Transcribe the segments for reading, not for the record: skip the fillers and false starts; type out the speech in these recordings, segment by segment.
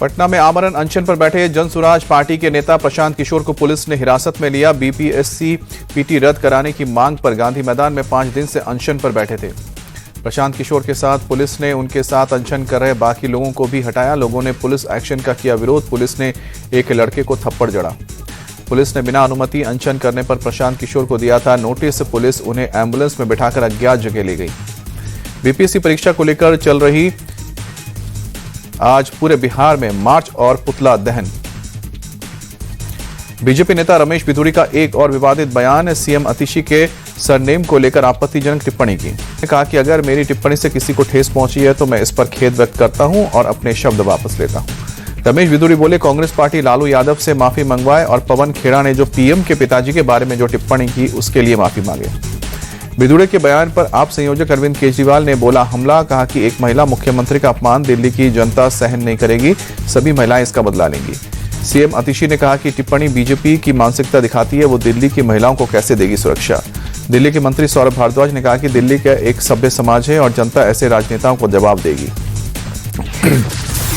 पटना में आमरण अनशन पर बैठे जनसुराज पार्टी के नेता प्रशांत किशोर को पुलिस ने हिरासत में लिया। बीपीएससी पीटी रद्द कराने की मांग पर गांधी मैदान में 5 दिन से अनशन पर बैठे थे। प्रशांत किशोर के साथ पुलिस ने उनके साथ अनशन कर रहे बाकी लोगों को भी हटाया। लोगों ने पुलिस एक्शन का किया विरोध। पुलिस ने एक लड़के को थप्पड़ जड़ा। पुलिस ने बिना अनुमति अनशन करने पर प्रशांत किशोर को दिया था नोटिस। पुलिस उन्हें एम्बुलेंस में बिठाकर अज्ञात जगह ले गई। बीपीएससी परीक्षा को लेकर चल रही आज पूरे बिहार में मार्च और पुतला दहन। बीजेपी नेता रमेश बिधूड़ी का एक और विवादित बयान। सीएम अतिशी के सरनेम को लेकर आपत्तिजनक टिप्पणी की। उन्होंने कहा कि अगर मेरी टिप्पणी से किसी को ठेस पहुंची है तो मैं इस पर खेद व्यक्त करता हूं और अपने शब्द वापस लेता हूं। रमेश बिधूड़ी बोले, कांग्रेस पार्टी लालू यादव से माफी मंगवाए और पवन खेड़ा ने जो पीएम के पिताजी के बारे में जो टिप्पणी की उसके लिए माफी मांगे। बिधूड़े के बयान पर आप संयोजक अरविंद केजरीवाल ने बोला हमला। कहा कि एक महिला मुख्यमंत्री का अपमान दिल्ली की जनता सहन नहीं करेगी, सभी महिलाएं इसका बदला लेंगी। सीएम अतिशी ने कहा कि टिप्पणी बीजेपी की मानसिकता दिखाती है, वो दिल्ली की महिलाओं को कैसे देगी सुरक्षा। दिल्ली के मंत्री सौरभ भारद्वाज ने कहा कि दिल्ली का एक सभ्य समाज है और जनता ऐसे राजनेताओं को जवाब देगी।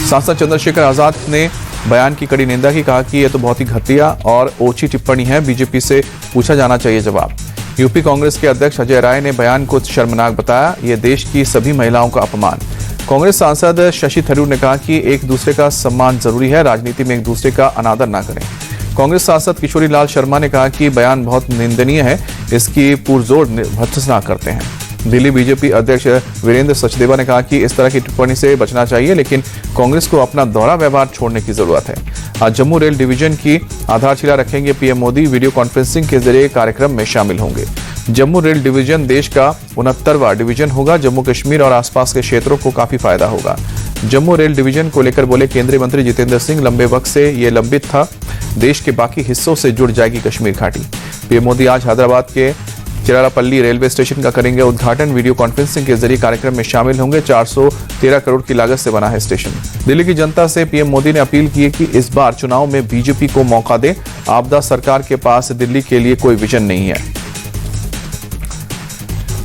सांसद चंद्रशेखर आजाद ने बयान की कड़ी निंदा की। कहा कि यह तो बहुत ही घटिया और ओछी टिप्पणी है, बीजेपी से पूछा जाना चाहिए जवाब। यूपी कांग्रेस के अध्यक्ष अजय राय ने बयान को शर्मनाक बताया। यह देश की सभी महिलाओं का अपमान। कांग्रेस सांसद शशि थरूर ने कहा कि एक दूसरे का सम्मान जरूरी है, राजनीति में एक दूसरे का अनादर ना करें। कांग्रेस सांसद किशोरी लाल शर्मा ने कहा कि बयान बहुत निंदनीय है, इसकी पुरजोर भर्त्सना करते हैं। दिल्ली बीजेपी अध्यक्ष वीरेंद्र सचदेवा ने कहा कि इस तरह की टिप्पणी से बचना चाहिए, लेकिन कांग्रेस को अपना दोहरा व्यवहार छोड़ने की जरूरत है। आज जम्मू रेल डिवीजन की आधारशिला रखेंगे पीएम मोदी। वीडियो कॉन्फ्रेंसिंग के जरिए कार्यक्रम में शामिल होंगे। जम्मू रेल डिवीजन देश का 69वां डिवीजन होगा। जम्मू कश्मीर और आसपास के क्षेत्रों को काफी फायदा होगा। जम्मू रेल डिवीजन को लेकर बोले केंद्रीय मंत्री जितेंद्र सिंह, लंबे वक्त से ये लंबित था, देश के बाकी हिस्सों से जुड़ जाएगी कश्मीर घाटी। पीएम मोदी आज हैदराबाद के चिरापल्ली रेलवे स्टेशन का करेंगे उद्घाटन। वीडियो कॉन्फ्रेंसिंग के जरिए कार्यक्रम में शामिल होंगे। 413 करोड़ की लागत से बना है स्टेशन। दिल्ली की जनता से पीएम मोदी ने अपील की है कि इस बार चुनाव में बीजेपी को मौका दे। आपदा सरकार के पास दिल्ली के लिए कोई विजन नहीं है।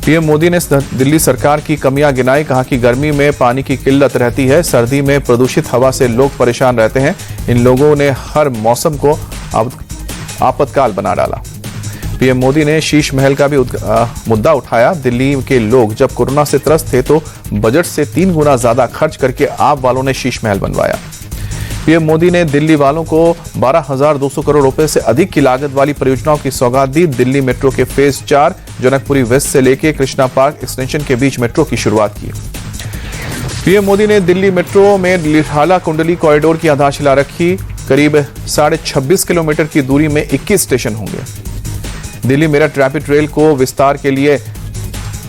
पीएम मोदी ने दिल्ली सरकार की कमियां गिनाई। कहा कि गर्मी में पानी की किल्लत रहती है, सर्दी में प्रदूषित हवा से लोग परेशान रहते हैं। इन लोगों ने हर मौसम को आपातकाल बना डाला। पीएम मोदी ने शीश महल का भी मुद्दा उठाया। दिल्ली के लोग जब कोरोना से त्रस्त थे तो बजट से 3 गुना ज्यादा खर्च करके आप वालों ने शीश महल बनवाया। पीएम मोदी ने दिल्ली वालों को 12,200 करोड़ रुपए से अधिक की लागत वाली परियोजनाओं की सौगात दी। दिल्ली मेट्रो के फेज 4 जनकपुरी वेस्ट से लेकर कृष्णा पार्क एक्सटेंशन के बीच मेट्रो की शुरुआत की। पीएम मोदी ने दिल्ली मेट्रो में लिठाला कुंडली कॉरिडोर की आधारशिला रखी। करीब 26.5 किलोमीटर की दूरी में 21 स्टेशन होंगे। दिल्ली मेरठ रैपिड रेल को विस्तार के लिए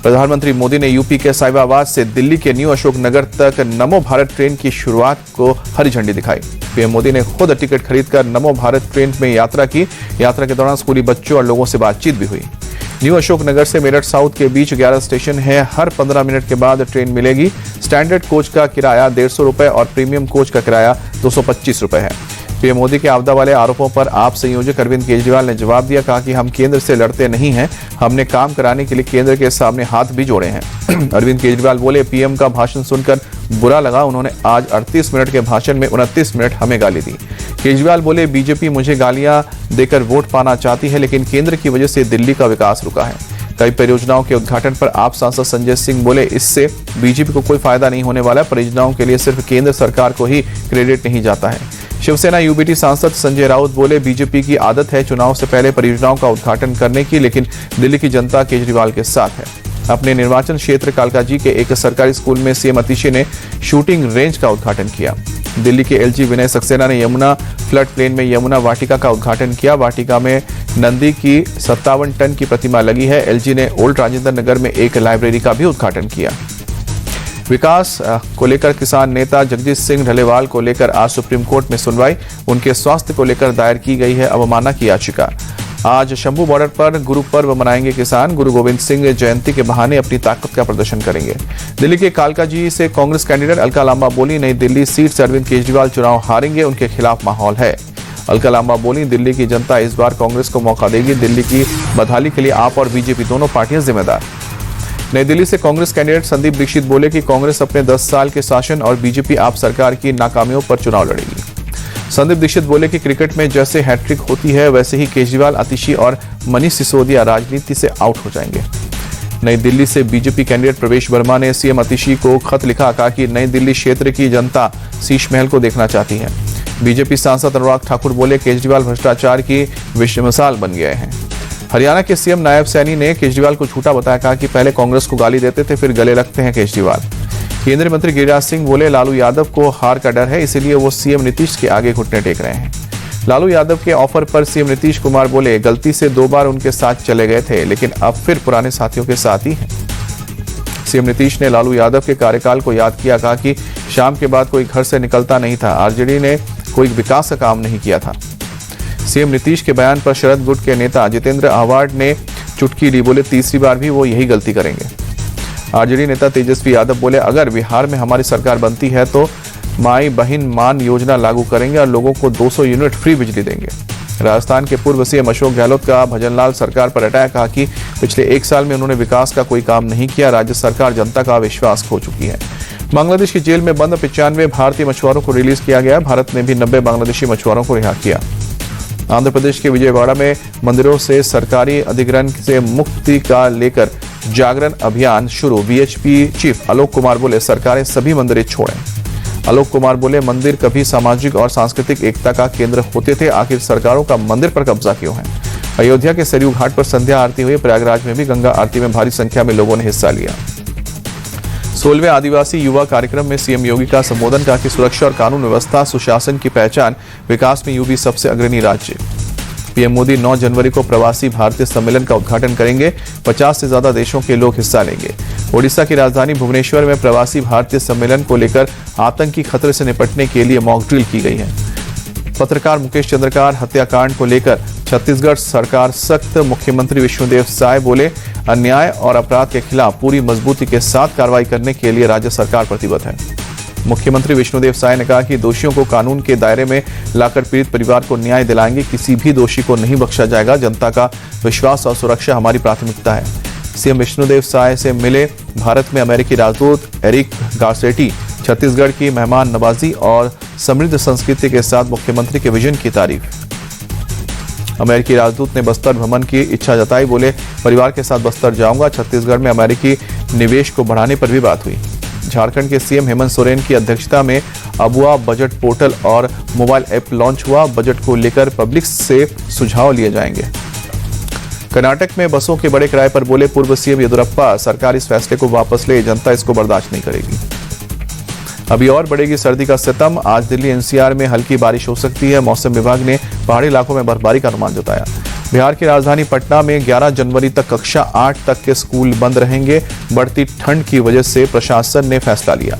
प्रधानमंत्री मोदी ने यूपी के साहिबाबाद से दिल्ली के न्यू अशोक नगर तक नमो भारत ट्रेन की शुरुआत को हरी झंडी दिखाई। पीएम मोदी ने खुद टिकट खरीदकर नमो भारत ट्रेन में यात्रा की। यात्रा के दौरान स्कूली बच्चों और लोगों से बातचीत भी हुई। न्यू अशोक नगर से मेरठ साउथ के बीच 11 स्टेशन है। हर 15 मिनट के बाद ट्रेन मिलेगी। स्टैंडर्ड कोच का किराया 150 रुपए और प्रीमियम कोच का किराया 225 रुपए है। पीएम मोदी के आपदा वाले आरोपों पर आप संयोजक अरविंद केजरीवाल ने जवाब दिया। कहा कि हम केंद्र से लड़ते नहीं हैं, हमने काम कराने के लिए केंद्र के सामने हाथ भी जोड़े हैं। अरविंद केजरीवाल बोले, पीएम का भाषण सुनकर बुरा लगा। उन्होंने आज 38 मिनट के भाषण में 29 मिनट हमें गाली दी। केजरीवाल बोले, बीजेपी मुझे गालियां देकर वोट पाना चाहती है, लेकिन केंद्र की वजह से दिल्ली का विकास रुका है। कई परियोजनाओं के उद्घाटन पर आप सांसद संजय सिंह बोले, इससे बीजेपी को कोई फायदा नहीं होने वाला। परियोजनाओं के लिए सिर्फ केंद्र सरकार को ही क्रेडिट नहीं जाता है। शिवसेना यूबीटी सांसद संजय राउत बोले, बीजेपी की आदत है चुनाव से पहले परियोजनाओं का उद्घाटन करने की, लेकिन दिल्ली की जनता केजरीवाल के साथ है। अपने निर्वाचन क्षेत्र कालकाजी के एक सरकारी स्कूल में सीएम अतिशी ने शूटिंग रेंज का उद्घाटन किया। दिल्ली के एलजी विनय सक्सेना ने यमुना फ्लड प्लेन में यमुना वाटिका का उद्घाटन किया। वाटिका में नंदी की 57 टन की प्रतिमा लगी है। एलजी ने ओल्ड राजेंद्र नगर में एक लाइब्रेरी का भी उद्घाटन किया। विकास को लेकर किसान नेता जगजीत सिंह ढलेवाल को लेकर आज सुप्रीम कोर्ट में सुनवाई। उनके स्वास्थ्य को लेकर दायर की गई है अवमानना की याचिका। आज शंभू बॉर्डर पर गुरु पर्व मनाएंगे किसान। गुरु गोविंद सिंह जयंती के बहाने अपनी ताकत का प्रदर्शन करेंगे। दिल्ली के कालकाजी से कांग्रेस कैंडिडेट अलका लांबा बोली, नई दिल्ली सीट से अरविंद केजरीवाल चुनाव हारेंगे, उनके खिलाफ माहौल है। अलका लांबा बोली, दिल्ली की जनता इस बार कांग्रेस को मौका देगी। दिल्ली की बदहाली के लिए आप और बीजेपी दोनों पार्टियां जिम्मेदार। नई दिल्ली से कांग्रेस कैंडिडेट संदीप दीक्षित बोले कि कांग्रेस अपने 10 साल के शासन और बीजेपी आप सरकार की नाकामियों पर चुनाव लड़ेगी। संदीप दीक्षित बोले कि क्रिकेट में जैसे हैट्रिक होती है वैसे ही केजरीवाल, आतिशी और मनीष सिसोदिया राजनीति से आउट हो जाएंगे। नई दिल्ली से बीजेपी कैंडिडेट प्रवेश वर्मा ने सीएम आतिशी को खत लिखा, कहा कि नई दिल्ली क्षेत्र की जनता शीश महल को देखना चाहती है। बीजेपी सांसद अनुराग ठाकुर बोले केजरीवाल भ्रष्टाचार की विश्व मिसाल बन गए हैं। हरियाणा के सीएम नायब सैनी ने केजरीवाल को झूठा बताया, कहा कि पहले कांग्रेस को गाली देते थे फिर गले लगते हैं केजरीवाल। केंद्रीय मंत्री गिरिराज सिंह बोले लालू यादव को हार का डर है, इसीलिए वो सीएम नीतीश के आगे घुटने टेक रहे हैं। लालू यादव के ऑफर पर सीएम नीतीश कुमार बोले गलती से 2 बार उनके साथ चले गए थे, लेकिन अब फिर पुराने साथियों के साथ ही हैं। सीएम नीतीश ने लालू यादव के कार्यकाल को याद किया, कहा कि शाम के बाद कोई घर से निकलता नहीं था, आरजेडी ने कोई विकास का काम नहीं किया था। सीएम नीतीश के बयान पर शरद गुट के नेता जितेंद्र आह्वाड ने चुटकी ली, बोले तीसरी बार भी वो यही गलती करेंगे। आरजेडी नेता तेजस्वी यादव बोले अगर बिहार में हमारी सरकार बनती है तो माई बहन मान योजना लागू करेंगे और लोगों को 200 यूनिट फ्री बिजली देंगे। राजस्थान के पूर्व सीएम अशोक गहलोत का भजनलाल सरकार पर अटैक, कहा कि पिछले 1 साल में उन्होंने विकास का कोई काम नहीं किया, राज्य सरकार जनता का विश्वास खो चुकी है। बांग्लादेश की जेल में बंद 95 भारतीय मछुआरों को रिलीज किया गया, भारत ने भी 90 बांग्लादेशी मछुआरों को रिहा किया। आंध्र प्रदेश के विजयवाड़ा में मंदिरों से सरकारी अधिग्रहण से मुक्ति का लेकर जागरण अभियान शुरू। वीएचपी चीफ आलोक कुमार बोले सरकारें सभी मंदिर छोड़ें। आलोक कुमार बोले मंदिर कभी सामाजिक और सांस्कृतिक एकता का केंद्र होते थे, आखिर सरकारों का मंदिर पर कब्जा क्यों है। अयोध्या के सरयू घाट पर संध्या आरती हुई, प्रयागराज में भी गंगा आरती में भारी संख्या में लोगों ने हिस्सा लिया। 16वें आदिवासी युवा कार्यक्रम में सीएम योगी का संबोधन, कहा कि सुरक्षा और कानून व्यवस्था सुशासन की पहचान, विकास में यूपी सबसे अग्रणी राज्य। पीएम मोदी 9 जनवरी को प्रवासी भारतीय सम्मेलन का उद्घाटन करेंगे, 50 से ज्यादा देशों के लोग हिस्सा लेंगे। ओडिशा की राजधानी भुवनेश्वर में प्रवासी भारतीय सम्मेलन को लेकर आतंकी खतरे से निपटने के लिए मॉक ड्रिल की गई है। पत्रकार मुकेश चंद्रकार हत्याकांड को लेकर छत्तीसगढ़ सरकार सख्त, मुख्यमंत्री विष्णुदेव साय बोले अन्याय और अपराध के खिलाफ पूरी मजबूती के साथ कार्रवाई करने के लिए राज्य सरकार प्रतिबद्ध है। मुख्यमंत्री विष्णुदेव साय ने कहा कि दोषियों को कानून के दायरे में लाकर पीड़ित परिवार को न्याय दिलाएंगे, किसी भी दोषी को नहीं बख्शा जाएगा, जनता का विश्वास और सुरक्षा हमारी प्राथमिकता है। सीएम विष्णुदेव साय से मिले भारत में अमेरिकी राजदूत एरिक गार्सेटी, छत्तीसगढ़ की मेहमान नवाजी और समृद्ध संस्कृति के साथ मुख्यमंत्री के विजन की तारीफ। अमेरिकी राजदूत ने बस्तर भ्रमण की इच्छा जताई, बोले परिवार के साथ बस्तर जाऊंगा। छत्तीसगढ़ में अमेरिकी निवेश को बढ़ाने पर भी बात हुई। झारखंड के सीएम हेमंत सोरेन की अध्यक्षता में अबुआ बजट पोर्टल और मोबाइल ऐप लॉन्च हुआ, बजट को लेकर पब्लिक से सुझाव लिए जाएंगे। कर्नाटक में बसों के बड़े किराए पर बोले पूर्व सीएम येदियुरप्पा, सरकार इस फैसले को वापस ले, जनता इसको बर्दाश्त नहीं करेगी। अभी और बढ़ेगी सर्दी का सितम, आज दिल्ली एनसीआर में हल्की बारिश हो सकती है। मौसम विभाग ने पहाड़ी इलाकों में बर्फबारी का अनुमान जताया। बिहार की राजधानी पटना में 11 जनवरी तक कक्षा 8 तक के स्कूल बंद रहेंगे। बढ़ती ठंड की वजह से प्रशासन ने फैसला लिया।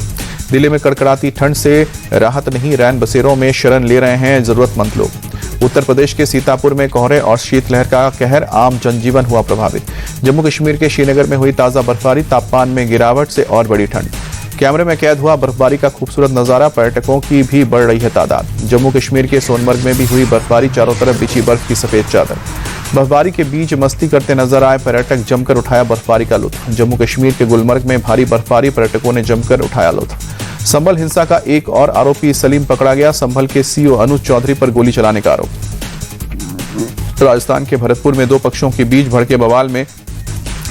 दिल्ली में कड़कड़ाती ठंड से राहत नहीं, रैन बसेरों में शरण ले रहे हैं जरूरतमंद लोग। उत्तर प्रदेश के सीतापुर में कोहरे और शीतलहर का कहर, आम जनजीवन हुआ प्रभावित। जम्मू कश्मीर के श्रीनगर में हुई ताजा बर्फबारी, तापमान में गिरावट से और बड़ी ठंड। कैमरे में कैद हुआ बर्फबारी का खूबसूरत नजारा, पर्यटकों की भी बढ़ रही है तादाद। जम्मू कश्मीर के सोनमर्ग में भी हुई बर्फबारी, चारों तरफ बिछी बर्फ की सफेद चादर। बर्फबारी के बीच मस्ती करते नजर आए पर्यटक, जमकर उठाया बर्फबारी का लुत्फ। जम्मू कश्मीर के गुलमर्ग में भारी बर्फबारी, पर्यटकों ने जमकर उठाया लुत्फ। संभल हिंसा का एक और आरोपी सलीम पकड़ा गया, संभल के सीओ अनुज चौधरी पर गोली चलाने का आरोप। राजस्थान के भरतपुर में 2 पक्षों के बीच भड़के बवाल में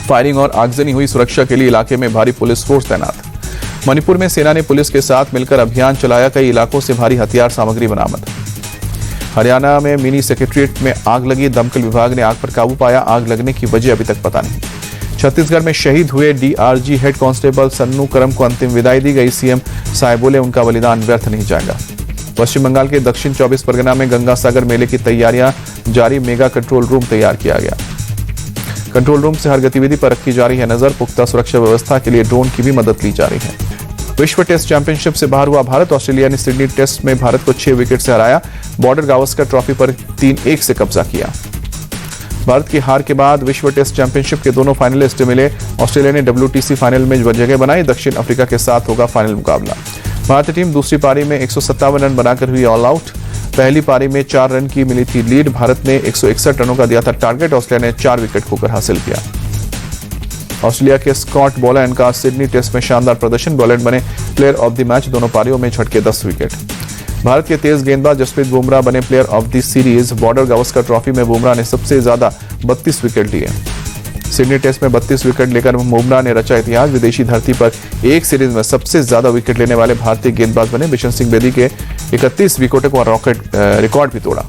फायरिंग और आगजनी हुई, सुरक्षा के लिए इलाके में भारी पुलिस फोर्स तैनात। मणिपुर में सेना ने पुलिस के साथ मिलकर अभियान चलाया, कई इलाकों से भारी हथियार सामग्री बरामद। हरियाणा में मिनी सेक्रेटरीट में आग लगी, दमकल विभाग ने आग पर काबू पाया, आग लगने की वजह अभी तक पता नहीं। छत्तीसगढ़ में शहीद हुए डीआरजी हेड कांस्टेबल सन्नू करम को अंतिम विदाई दी गई, सीएम साय बोले उनका बलिदान व्यर्थ नहीं जाएगा। पश्चिम बंगाल के दक्षिण 24 परगना में गंगा सागर मेले की तैयारियां जारी, मेगा कंट्रोल रूम तैयार किया गया। कंट्रोल रूम से हर गतिविधि पर रखी जा रही है नजर, पुख्ता सुरक्षा व्यवस्था के लिए ड्रोन की भी मदद ली जा रही है। विश्व टेस्ट चैंपियनशिप से बाहर हुआ भारत, ऑस्ट्रेलिया ने सिडनी टेस्ट में भारत को 6 विकेट से हराया, बॉर्डर गावस्कर ट्रॉफी पर 3-1 से कब्जा किया। भारत की हार के बाद विश्व टेस्ट चैंपियनशिप के दोनों फाइनलिस्ट मिले, ऑस्ट्रेलिया ने WTC फाइनल में जगह बनाई, दक्षिण अफ्रीका के साथ होगा फाइनल मुकाबला। भारतीय टीम दूसरी पारी में 157 रन बनाकर हुई ऑल आउट, पहली पारी में 4 रन की मिली थी लीड, भारत ने 161 रनों का दिया था टारगेट, ऑस्ट्रेलिया ने 4 विकेट खोकर हासिल किया। ऑस्ट्रेलिया के स्कॉट बोलैंड का सिडनी टेस्ट में शानदार प्रदर्शन, बोलैंड बने प्लेयर ऑफ द मैच, दोनों पारियों में झटके 10 विकेट। भारत के तेज गेंदबाज जसप्रीत बुमराह बने player of the series, border Gavaskar trophy में बुमराह ने सबसे ज्यादा 32 विकेट लिए। सिडनी टेस्ट में 32 विकेट लेकर बुमराह ने रचा इतिहास, विदेशी धरती पर एक सीरीज में सबसे ज्यादा विकेट लेने वाले भारतीय गेंदबाज बने। बिशन सिंह बेदी के 31 विकेटों का रिकॉर्ड भी तोड़ा।